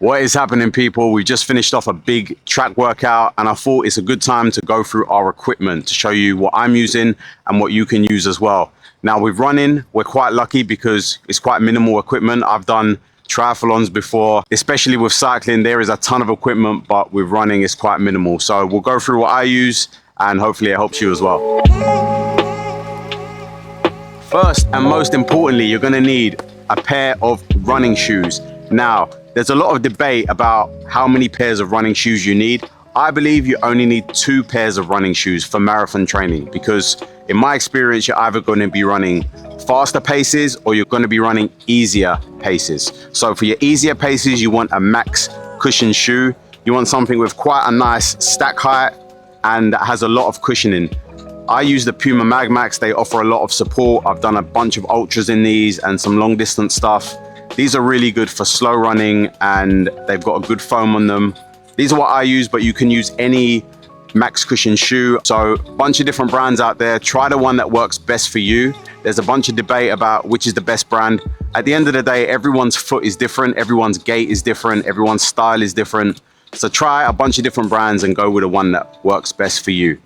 What is happening, people? We just finished off a big track workout and I thought it's a good time to go through our equipment to show you what I'm using and what you can use as well. Now with running, we're quite lucky because it's quite minimal equipment. I've done triathlons before, especially with cycling, there is a ton of equipment, but with running it's quite minimal. So we'll go through what I use and hopefully it helps you as well. First and most importantly, you're gonna need a pair of running shoes. Now, there's a lot of debate about how many pairs of running shoes you need. I believe you only need 2 pairs of running shoes for marathon training because in my experience, you're either going to be running faster paces or you're going to be running easier paces. So for your easier paces, you want a max cushion shoe. You want something with quite a nice stack height and that has a lot of cushioning. I use the Puma Mag Max. They offer a lot of support. I've done a bunch of ultras in these and some long distance stuff. These are really good for slow running and they've got a good foam on them. These are what I use, but you can use any max cushion shoe. So a bunch of different brands out there. Try the one that works best for you. There's a bunch of debate about which is the best brand. At the end of the day, everyone's foot is different. Everyone's gait is different. Everyone's style is different. So try a bunch of different brands and go with the one that works best for you.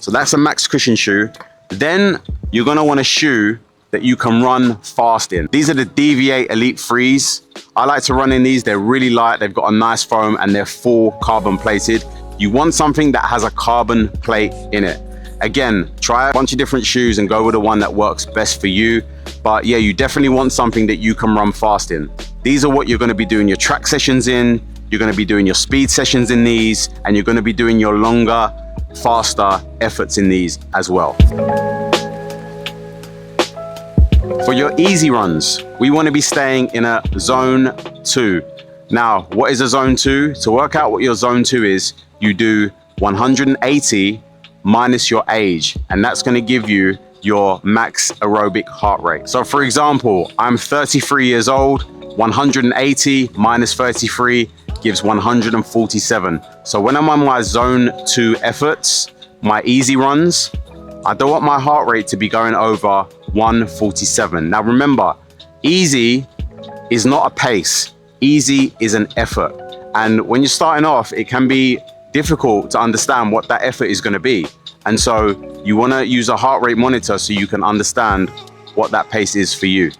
So that's a max cushion shoe. Then you're gonna want a shoe that you can run fast in. These are the Deviate Elite 3s. I like to run in these. They're really light. They've got a nice foam and they're full carbon plated. You want something that has a carbon plate in it. Again, try a bunch of different shoes and go with the one that works best for you. But yeah, you definitely want something that you can run fast in. These are what you're gonna be doing your track sessions in. You're gonna be doing your speed sessions in these, and you're gonna be doing your longer, faster efforts in these as well. For your easy runs, we want to be staying in a zone 2. Now, what is a zone 2? To work out what your zone 2 is, you do 180 minus your age, and that's going to give you your max aerobic heart rate. So for example, I'm 33 years old, 180 minus 33 gives 147. So when I'm on my zone 2 efforts, my easy runs, I don't want my heart rate to be going over 147. Now remember, easy is not a pace. Easy is an effort. And when you're starting off, it can be difficult to understand what that effort is going to be. And so you want to use a heart rate monitor so you can understand what that pace is for you.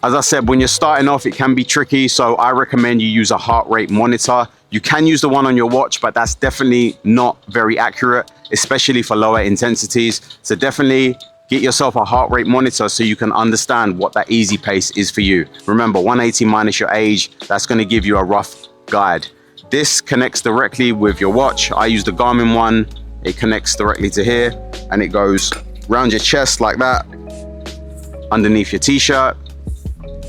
As I said, when you're starting off, it can be tricky. So I recommend you use a heart rate monitor. You can use the one on your watch, but that's definitely not very accurate, especially for lower intensities. So definitely get yourself a heart rate monitor so you can understand what that easy pace is for you. Remember, 180 minus your age, that's going to give you a rough guide. This connects directly with your watch. I use the Garmin one. It connects directly to here and it goes around your chest like that, underneath your t-shirt,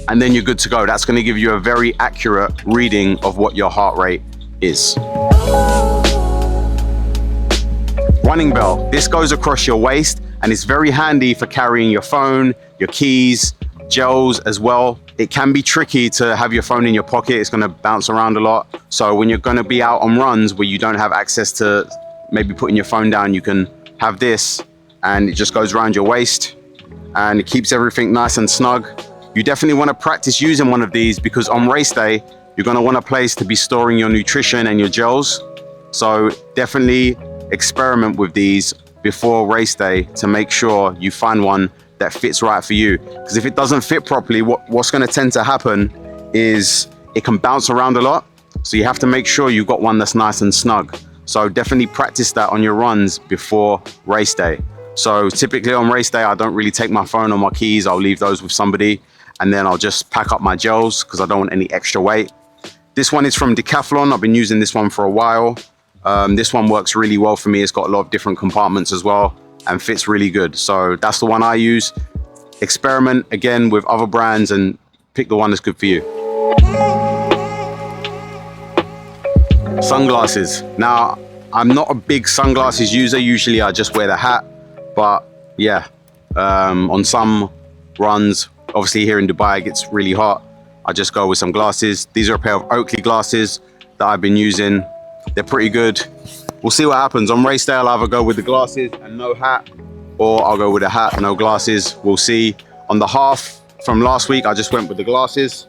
and then you're good to go. That's going to give you a very accurate reading of what your heart rate is. Running belt. This goes across your waist and it's very handy for carrying your phone, your keys, gels as well. It can be tricky to have your phone in your pocket. It's going to bounce around a lot. So when you're going to be out on runs where you don't have access to maybe putting your phone down, you can have this and it just goes around your waist and it keeps everything nice and snug. You definitely want to practice using one of these because on race day, you're going to want a place to be storing your nutrition and your gels. So definitely experiment with these before race day to make sure you find one that fits right for you. Because if it doesn't fit properly, what's going to tend to happen is it can bounce around a lot. So you have to make sure you've got one that's nice and snug. So definitely practice that on your runs before race day. So typically on race day, I don't really take my phone or my keys. I'll leave those with somebody and then I'll just pack up my gels because I don't want any extra weight. This one is from Decathlon. I've been using this one for a while. This one works really well for me. It's got a lot of different compartments as well and fits really good. So that's the one I use. Experiment again with other brands and pick the one that's good for you. Sunglasses. Now, I'm not a big sunglasses user. Usually I just wear the hat, but yeah, on some runs, obviously here in Dubai, it gets really hot. I just go with some glasses. These are a pair of Oakley glasses that I've been using. They're pretty good. We'll see what happens. On race day, I'll either go with the glasses and no hat, or I'll go with a hat and no glasses. We'll see. On the half from last week, I just went with the glasses.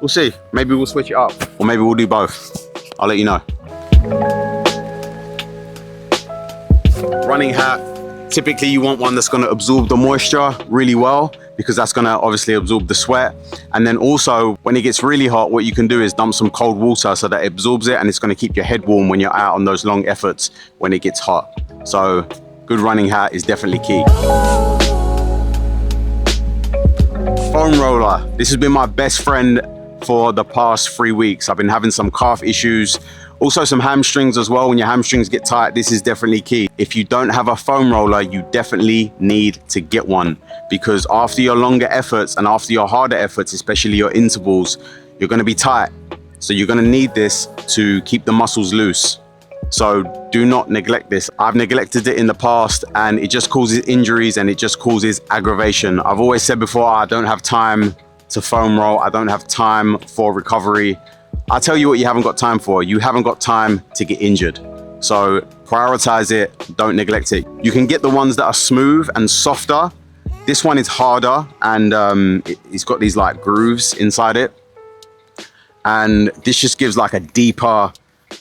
We'll see. Maybe we'll switch it up, or maybe we'll do both. I'll let you know. Running hat, typically you want one that's going to absorb the moisture really well, because that's going to obviously absorb the sweat. And then also when it gets really hot, what you can do is dump some cold water so that it absorbs it, and it's going to keep your head warm when you're out on those long efforts when it gets hot. So good running hat is definitely key. Foam roller. This has been my best friend for the past 3 weeks. I've been having some calf issues, also some hamstrings as well. When your hamstrings get tight, this is definitely key. If you don't have a foam roller, you definitely need to get one, because after your longer efforts and after your harder efforts, especially your intervals, you're going to be tight. So you're going to need this to keep the muscles loose. So do not neglect this. I've neglected it in the past, and it just causes injuries and it just causes aggravation. I've always said before, I don't have time to foam roll. I don't have time for recovery. I'll tell you what you haven't got time for. You haven't got time to get injured. So prioritize it, don't neglect it. You can get the ones that are smooth and softer. This one is harder, and it's got these like grooves inside it. And this just gives like a deeper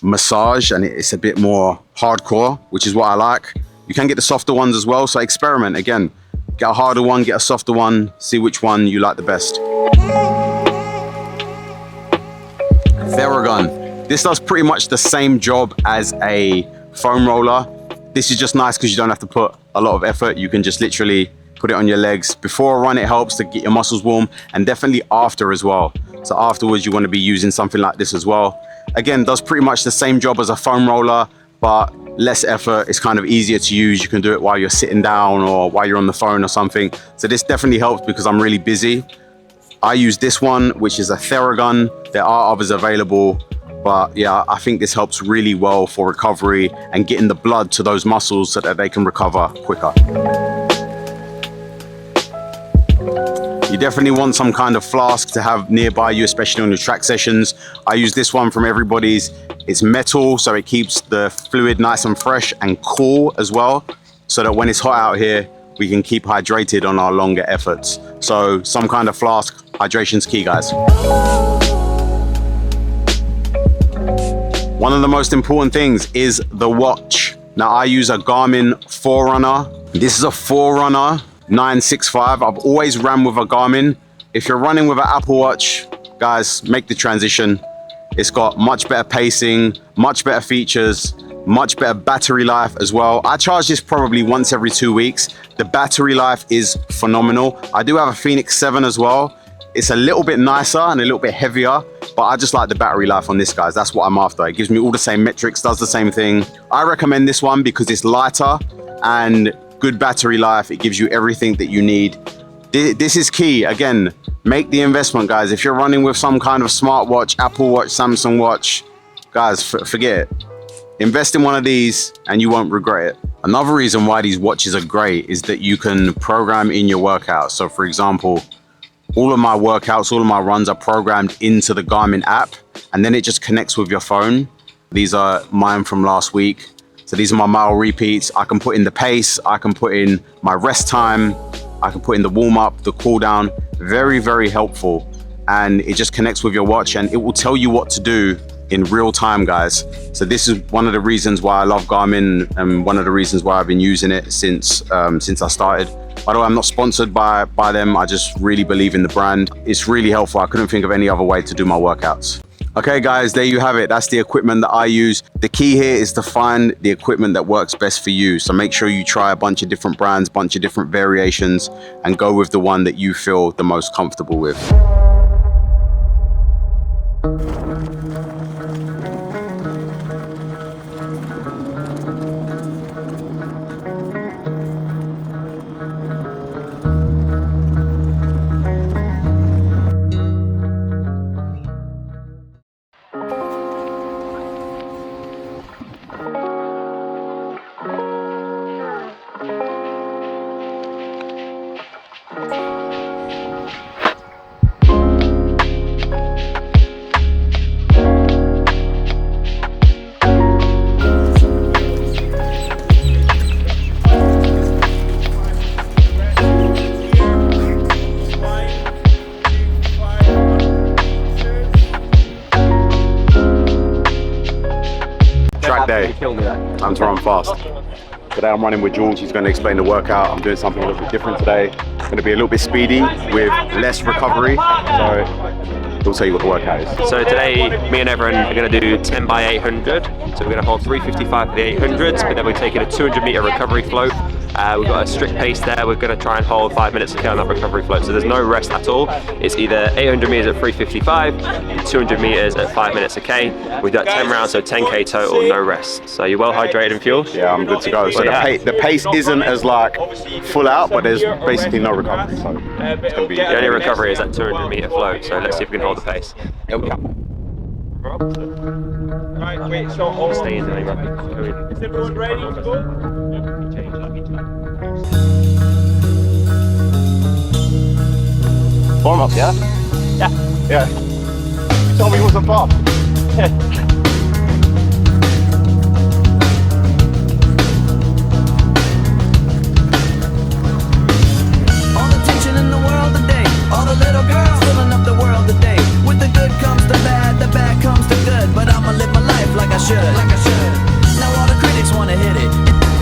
massage, and it's a bit more hardcore, which is what I like. You can get the softer ones as well, so experiment. Again, get a harder one, get a softer one, see which one you like the best. Theragun. This does pretty much the same job as a foam roller. This is just nice because you don't have to put a lot of effort. You can just literally put it on your legs. Before a run, it helps to get your muscles warm, and definitely after as well. So afterwards, you want to be using something like this as well. Again, does pretty much the same job as a foam roller, but less effort. It's kind of easier to use. You can do it while you're sitting down or while you're on the phone or something. So this definitely helps because I'm really busy. I use this one, which is a Theragun. There are others available, but yeah, I think this helps really well for recovery and getting the blood to those muscles so that they can recover quicker. You definitely want some kind of flask to have nearby you, especially on your track sessions. I use this one from Everybody's. It's metal, so it keeps the fluid nice and fresh and cool as well, so that when it's hot out here, we can keep hydrated on our longer efforts. So some kind of flask, hydration's key, guys. One of the most important things is the watch. Now I use a Garmin Forerunner. This is a Forerunner 965. I've always ran with a Garmin. If you're running with an Apple Watch, guys, make the transition. It's got much better pacing, much better features, much better battery life as well. I charge this probably once every 2 weeks. The battery life is phenomenal. I do have a Fenix 7 as well. It's a little bit nicer and a little bit heavier, but I just like the battery life on this, guys. That's what I'm after. It gives me all the same metrics, does the same thing. I recommend this one because it's lighter and good battery life. It gives you everything that you need. This is key. Again, make the investment, guys. If you're running with some kind of smartwatch, Apple Watch, Samsung Watch, guys, forget it. Invest in one of these and you won't regret it. Another reason why these watches are great is that you can program in your workouts. So for example, all of my workouts, all of my runs are programmed into the Garmin app, and then it just connects with your phone. These are mine from last week. So these are my mile repeats. I can put in the pace, I can put in my rest time, I can put in the warm up, the cool down. Very, very helpful. And it just connects with your watch and it will tell you what to do in real time, guys. So this is one of the reasons why I love Garmin, and one of the reasons why I've been using it since I started. By the way, I'm not sponsored by them. I just really believe in the brand. It's really helpful. I couldn't think of any other way to do my workouts. Okay guys, there you have it. That's the equipment that I use. The key here is to find the equipment that works best for you. So make sure you try a bunch of different brands, bunch of different variations, and go with the one that you feel the most comfortable with. track day. Kill me though. Time to run fast. Today I'm running with George. He's going to explain the workout. I'm doing something a little bit different today. It's going to be a little bit speedy with less recovery. So he'll tell you what the workout is. So today, me and Everin are going to do 10 by 800. So we're going to hold 355 for the 800s, but then we're taking a 200 meter recovery float. We've got a strict pace there. We're going to try and hold 5 minutes to kill on that recovery float. So there's no rest at all. It's either 800 meters at 355, 200 meters at 5 minutes a K. We do that 10 rounds, so 10K total, no rest. So you're well hydrated and fueled? Yeah, I'm good to go. So the pace isn't as like full out, but there's basically no recovery. So it's gonna be the only recovery is that 200 meter float. So let's see if we can hold the pace. Here we go. Right, wait, so hold on. Stay in there, Is everyone ready to go? Warm up, yeah? Yeah. Yeah. You told me it wasn't fast. All the tension in the world today, all the little girls filling up the world today. With the good comes the bad comes the good. But I'ma live my life like I should. Now all the critics wanna hit it.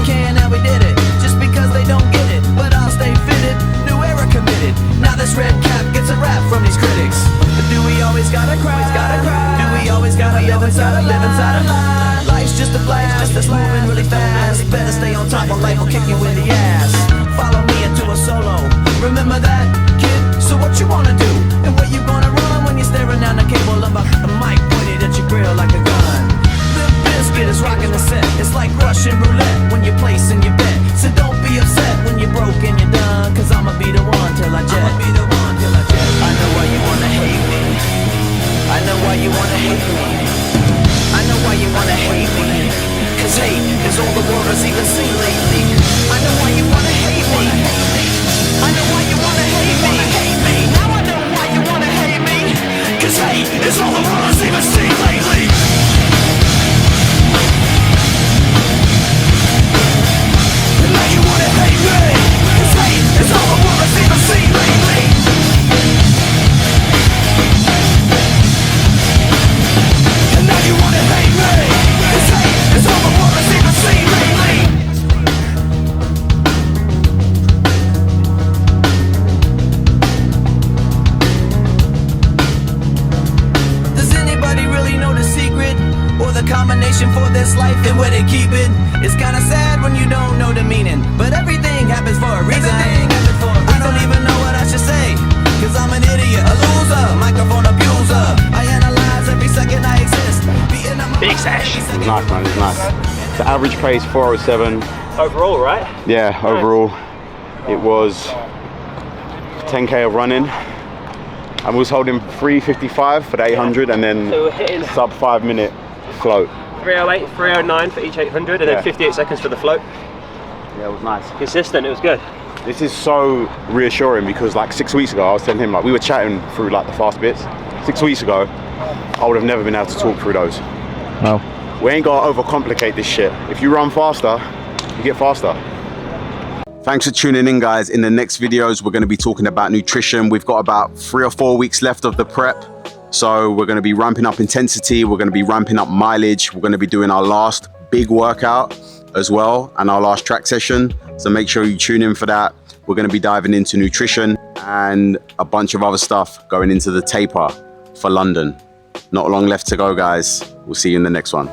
Can't how we did it, just because they don't get it. But I'll stay fitted, new era committed. Now this red cap gets a rap from these critics. But do we always gotta cry? Do we always gotta live inside a lie? Life's just a blast, that's moving really fast. Better stay on top or life will kick you in the ass. Follow me into a solo. Remember that, kid? So what you wanna do? And where you gonna run when you're staring down the cable of a mic pointed at your grill like a gun? The biscuit is rocking the set. It's like Russian roulette when you're placing your bet. So don't be upset when you're broke and you're done. Cause I'ma be the one till I jet. I know why you wanna hate me. I know why you wanna hate me. I know why you wanna hate me. Cause hate is all the world has even seen lately. I know why you wanna hate me. I know why you wanna hate me. Now I know why you wanna hate me. Cause hate is all the world has even seen lately. And now you wanna hate me. Cause hate is all the world has even seen lately. And now you wanna hate me. Cause hate is all the world has even seen lately. Does anybody really know the secret? Or the combination for this life and where they keep it? It's kinda sad when you don't know the meaning. But everything happens for a reason. I don't even know what I should say. Cause I'm an idiot, a loser, microphone abuser. I analyze every second I exist. Big sesh. It was nice, man. It was nice. The average pace 4:07. Overall, right? Yeah, overall it was 10K of running. I was holding 355 for the 800 and then So we're hitting sub 5 minute float. 308, 309 for each 800 and Yeah. then 58 seconds for the float. Yeah, it was nice. Consistent, it was good. This is so reassuring because like 6 weeks ago I was telling him, like we were chatting through like the fast bits. 6 weeks ago I would have never been able to talk through those. No. We ain't gotta overcomplicate this shit. If you run faster, you get faster. Thanks for tuning in, guys. In the next videos, we're gonna be talking about nutrition. We've got about 3 or 4 weeks left of the prep. So we're gonna be ramping up intensity. We're gonna be ramping up mileage. We're gonna be doing our last big workout as well and our last track session. So make sure you tune in for that. We're gonna be diving into nutrition and a bunch of other stuff going into the taper for London. Not long left to go, guys. We'll see you in the next one.